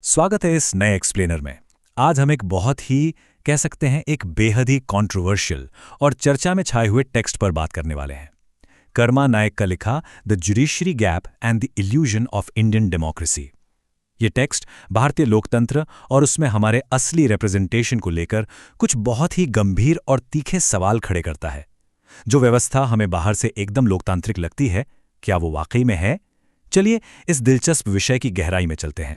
स्वागत है इस नए एक्सप्लेनर में। आज हम एक बहुत ही कह सकते हैं एक बेहद ही कंट्रोवर्शियल और चर्चा में छाए हुए टेक्स्ट पर बात करने वाले हैं। कर्मा नायक का लिखा the judiciary gap and the illusion of Indian democracy. ये टेक्स्ट भारतीय लोकतंत्र और उसमें हमारे असली रिप्रेजेंटेशन को लेकर कुछ बहुत ही गंभीर और तीखे सवाल खड़े करता है। जो व्यवस्था हमें बाहर से एकदम लोकतांत्रिक लगती है, क्या वो वाकई में है? चलिए इस दिलचस्प विषय की गहराई में चलते हैं।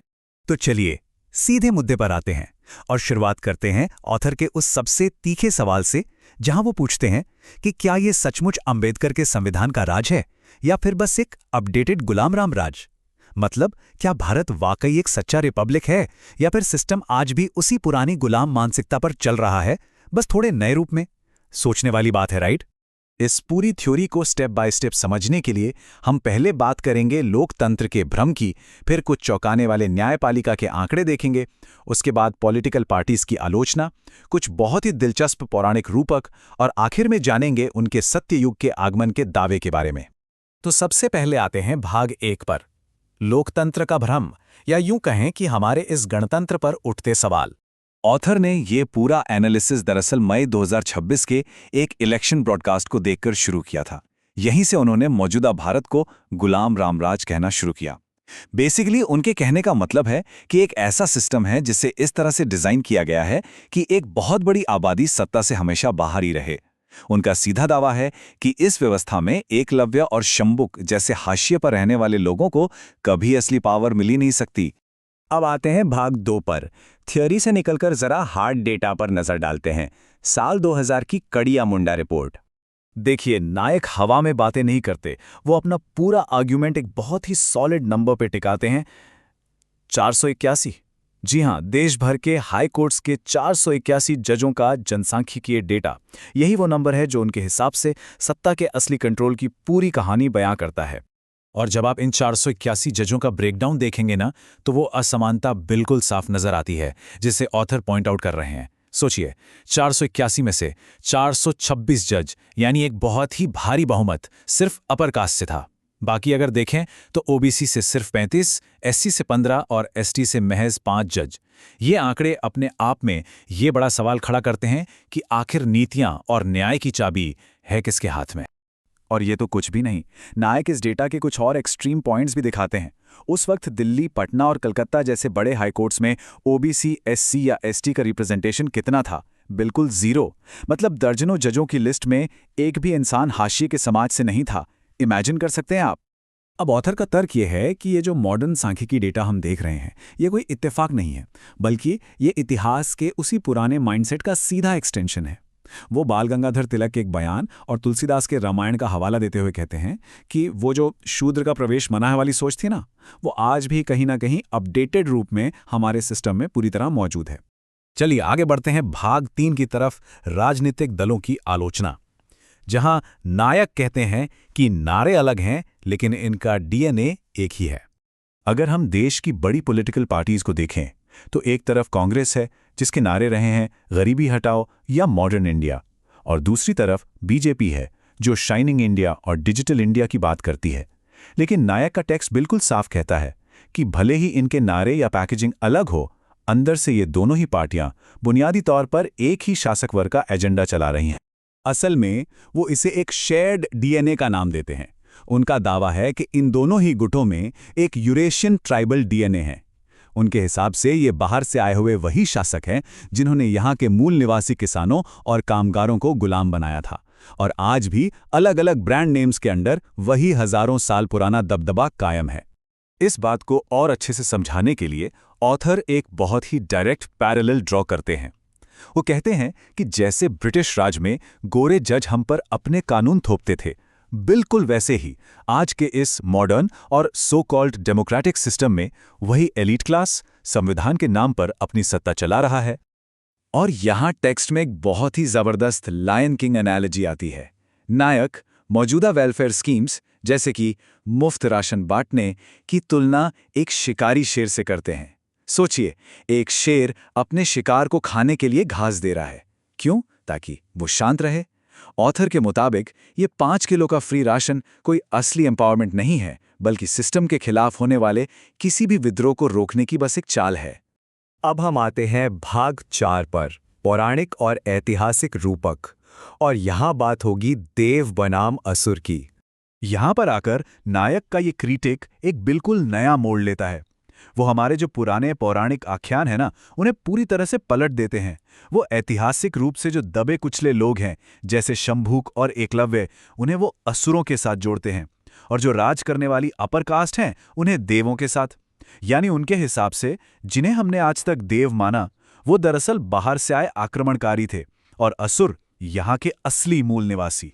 तो चलिए सीधे मुद्दे पर आते हैं और शुरुआत करते हैं ऑथर के उस सबसे तीखे सवाल से, जहां वो पूछते हैं कि क्या ये सचमुच अंबेडकर के संविधान का राज है या फिर बस एक अपडेटेड गुलाम राम राज। मतलब क्या भारत वाकई एक सच्चा रिपब्लिक है या फिर सिस्टम आज भी उसी पुरानी गुलाम मानसिकता पर चल रहा है, बस थोड़े नए रूप में। सोचने वाली बात है, राइट? इस पूरी थ्योरी को स्टेप बाय स्टेप समझने के लिए हम पहले बात करेंगे लोकतंत्र के भ्रम की, फिर कुछ चौंकाने वाले न्यायपालिका के आंकड़े देखेंगे, उसके बाद पॉलिटिकल पार्टीज की आलोचना, कुछ बहुत ही दिलचस्प पौराणिक रूपक और आखिर में जानेंगे उनके सत्ययुग के आगमन के दावे के बारे में। तो सबसे पहले आते हैं भाग 1 पर, लोकतंत्र का भ्रम, या यूं कहें कि हमारे इस गणतंत्र पर उठते सवाल। ऑथर ने ये पूरा एनालिसिस दरअसल मई 2026 के एक इलेक्शन ब्रॉडकास्ट को देखकर शुरू किया था। यहीं से उन्होंने मौजूदा भारत को गुलाम रामराज कहना शुरू किया। बेसिकली उनके कहने का मतलब है कि एक ऐसा सिस्टम है जिसे इस तरह से डिजाइन किया गया है कि एक बहुत बड़ी आबादी सत्ता से हमेशा बाहर ही रहे। उनका सीधा दावा है कि इस व्यवस्था में एकलव्य और शंबुक जैसे हाशिए पर रहने वाले लोगों को कभी असली पावर मिल ही नहीं सकती। अब आते हैं भाग 2 पर। थ्योरी से निकलकर जरा हार्ड डेटा पर नजर डालते हैं। साल 2000 की कड़िया मुंडा रिपोर्ट। देखिए, नायक हवा में बातें नहीं करते, वो अपना पूरा आर्ग्यूमेंट एक बहुत ही सॉलिड नंबर पे टिकाते हैं। 481। जी हां, देश भर के हाई कोर्ट्स के 481 जजों का जनसांख्यिकीय डेटा। यही वो नंबर है जो उनके हिसाब से सत्ता के असली कंट्रोल की पूरी कहानी बयां करता है। और जब आप इन 481 जजों का ब्रेकडाउन देखेंगे ना, तो वो असमानता बिल्कुल साफ नजर आती है, जिसे ऑथर पॉइंट आउट कर रहे हैं। सोचिए, 481 में से 426 जज, यानी एक बहुत ही भारी बहुमत सिर्फ अपर कास्ट से था। बाकी अगर देखें तो ओबीसी से सिर्फ 35, एससी से 15 और एसटी से महज 5 जज। ये आंकड़े अपने आप में ये बड़ा सवाल खड़ा करते हैं कि आखिर नीतियां और न्याय की चाबी है किसके हाथ में। और ये तो कुछ भी नहीं, नायक इस डेटा के कुछ और एक्सट्रीम पॉइंट्स भी दिखाते हैं। उस वक्त दिल्ली, पटना और कलकत्ता जैसे बड़े हाईकोर्ट्स में ओबीसी, एससी या एसटी का रिप्रेजेंटेशन कितना था? बिल्कुल जीरो। मतलब दर्जनों जजों की लिस्ट में एक भी इंसान हाशिए के समाज से नहीं था। इमेजिन कर सकते हैं आप? अब ऑथर का तर्क ये है कि ये जो मॉडर्न सांख्यिकी डेटा हम देख रहे हैं, ये कोई इत्तेफाक नहीं है, बल्कि ये इतिहास के उसी पुराने माइंडसेट का सीधा एक्सटेंशन है। वो बाल गंगाधर तिलक के एक बयान और तुलसीदास के रामायण का हवाला देते हुए कहते हैं कि वो जो शूद्र का प्रवेश मना है वाली सोच थी ना, वो आज भी कहीं ना कहीं अपडेटेड रूप में हमारे सिस्टम में पूरी तरह मौजूद है। चलिए आगे बढ़ते हैं भाग 3 की तरफ, राजनीतिक दलों की आलोचना, जहां नायक कहते हैं कि नारे अलग हैं लेकिन इनका डीएनए एक ही है। अगर हम देश की बड़ी पॉलिटिकल पार्टीज को देखें तो एक तरफ कांग्रेस है जिसके नारे रहे हैं गरीबी हटाओ या मॉडर्न इंडिया, और दूसरी तरफ बीजेपी है जो शाइनिंग इंडिया और डिजिटल इंडिया की बात करती है। लेकिन नायक का टेक्स्ट बिल्कुल साफ कहता है कि भले ही इनके नारे या पैकेजिंग अलग हो, अंदर से ये दोनों ही पार्टियां बुनियादी तौर पर एक ही शासक वर्ग का एजेंडा चला रही हैं। असल में वो इसे एक शेयर्ड डीएनए का नाम देते हैं। उनका दावा है कि इन दोनों ही गुटों में एक यूरेशियन ट्राइबल डीएनए है। उनके हिसाब से ये बाहर से आए हुए वही शासक हैं जिन्होंने यहाँ के मूल निवासी किसानों और कामगारों को गुलाम बनाया था, और आज भी अलग अलग ब्रांड नेम्स के अंडर वही हजारों साल पुराना दबदबा कायम है। इस बात को और अच्छे से समझाने के लिए ऑथर एक बहुत ही डायरेक्ट पैरेलल ड्रॉ करते हैं। वो कहते हैं कि जैसे ब्रिटिश राज में गोरे जज हम पर अपने कानून थोपते थे, बिल्कुल वैसे ही आज के इस मॉडर्न और सो कॉल्ड डेमोक्रेटिक सिस्टम में वही एलीट क्लास संविधान के नाम पर अपनी सत्ता चला रहा है। और यहां टेक्स्ट में एक बहुत ही जबरदस्त लायन किंग एनालॉजी आती है। नायक मौजूदा वेलफेयर स्कीम्स जैसे कि मुफ्त राशन बांटने की तुलना एक शिकारी शेर से करते हैं। सोचिए, एक शेर अपने शिकार को खाने के लिए घास दे रहा है। क्यों? ताकि वो शांत रहे। ऑथर के मुताबिक ये 5 किलो का फ्री राशन कोई असली एम्पावरमेंट नहीं है, बल्कि सिस्टम के खिलाफ होने वाले किसी भी विद्रोह को रोकने की बस एक चाल है। अब हम आते हैं भाग 4 पर, पौराणिक और ऐतिहासिक रूपक। और यहाँ बात होगी देव बनाम असुर की। यहाँ पर आकर नायक का ये क्रिटिक एक बिल्कुल नया मोड़ लेता है। वो हमारे जो पुराने पौराणिक आख्यान है ना, उन्हें पूरी तरह से पलट देते हैं। वो ऐतिहासिक रूप से जो दबे कुचले लोग हैं, जैसे शंभूक और एकलव्य, उन्हें वो असुरों के साथ जोड़ते हैं, और जो राज करने वाली अपर कास्ट हैं, उन्हें देवों के साथ। यानी उनके हिसाब से जिन्हें हमने आज तक देव माना, वो दरअसल बाहर से आए आक्रमणकारी थे, और असुर यहाँ के असली मूल निवासी।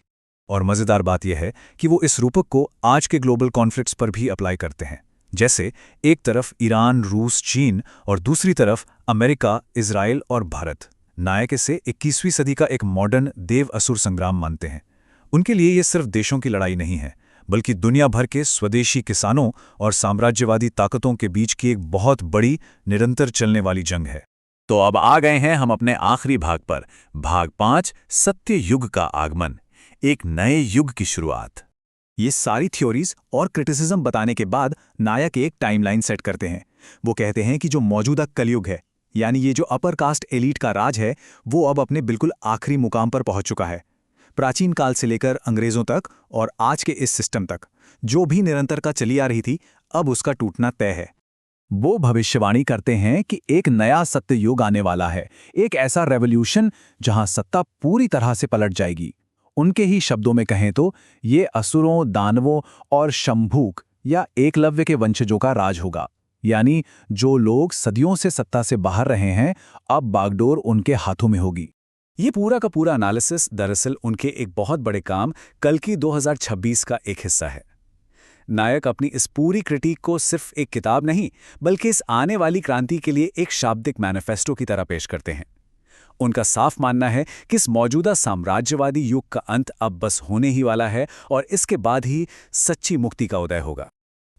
और मज़ेदार बात यह है कि वो इस रूपक को आज के ग्लोबल कॉन्फ्लिक्ट्स पर भी अप्लाई करते हैं। जैसे एक तरफ ईरान, रूस, चीन और दूसरी तरफ अमेरिका, इजराइल और भारत नायक इसे 21वीं सदी का एक मॉडर्न देव असुर संग्राम मानते हैं। उनके लिए ये सिर्फ देशों की लड़ाई नहीं है, बल्कि दुनिया भर के स्वदेशी किसानों और साम्राज्यवादी ताकतों के बीच की एक बहुत बड़ी, निरंतर चलने वाली जंग है। तो अब आ गए हैं हम अपने आखिरी भाग पर, भाग 5, सत्य युग का आगमन, एक नए युग की शुरुआत। ये सारी थ्योरीज और क्रिटिसिज्म बताने के बाद नायक एक टाइमलाइन सेट करते हैं। वो कहते हैं कि जो मौजूदा कलयुग है, यानी ये जो अपर कास्ट एलीट का राज है, वो अब अपने बिल्कुल आखिरी मुकाम पर पहुंच चुका है। प्राचीन काल से लेकर अंग्रेजों तक और आज के इस सिस्टम तक जो भी निरंतरता चली आ रही थी, अब उसका टूटना तय है। वो भविष्यवाणी करते हैं कि एक नया सत्य युग आने वाला है, एक ऐसा रेवोल्यूशन जहां सत्ता पूरी तरह से पलट जाएगी। उनके ही शब्दों में कहें तो ये असुरों, दानवों और शंभूक या एकलव्य के वंशजों का राज होगा। यानी जो लोग सदियों से सत्ता से बाहर रहे हैं, अब बागडोर उनके हाथों में होगी। ये पूरा का पूरा एनालिसिस दरअसल उनके एक बहुत बड़े काम कल्कि 2026 का एक हिस्सा है। नायक अपनी इस पूरी क्रिटिक को सिर्फ एक किताब नहीं, बल्कि इस आने वाली क्रांति के लिए एक शाब्दिक मैनिफेस्टो की तरह पेश करते हैं। उनका साफ मानना है कि इस मौजूदा साम्राज्यवादी युग का अंत अब बस होने ही वाला है, और इसके बाद ही सच्ची मुक्ति का उदय होगा।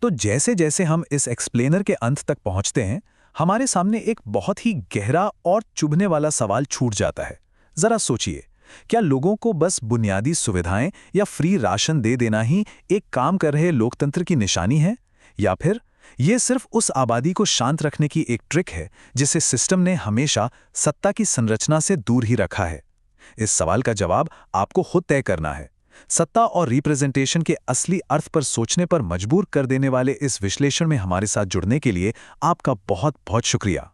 तो जैसे जैसे हम इस एक्सप्लेनर के अंत तक पहुंचते हैं, हमारे सामने एक बहुत ही गहरा और चुभने वाला सवाल छूट जाता है। जरा सोचिए, क्या लोगों को बस बुनियादी सुविधाएं या फ्री राशन दे देना ही एक काम कर रहे लोकतंत्र की निशानी है, या फिर ये सिर्फ उस आबादी को शांत रखने की एक ट्रिक है जिसे सिस्टम ने हमेशा सत्ता की संरचना से दूर ही रखा है? इस सवाल का जवाब आपको खुद तय करना है। सत्ता और रिप्रेजेंटेशन के असली अर्थ पर सोचने पर मजबूर कर देने वाले इस विश्लेषण में हमारे साथ जुड़ने के लिए आपका बहुत बहुत शुक्रिया।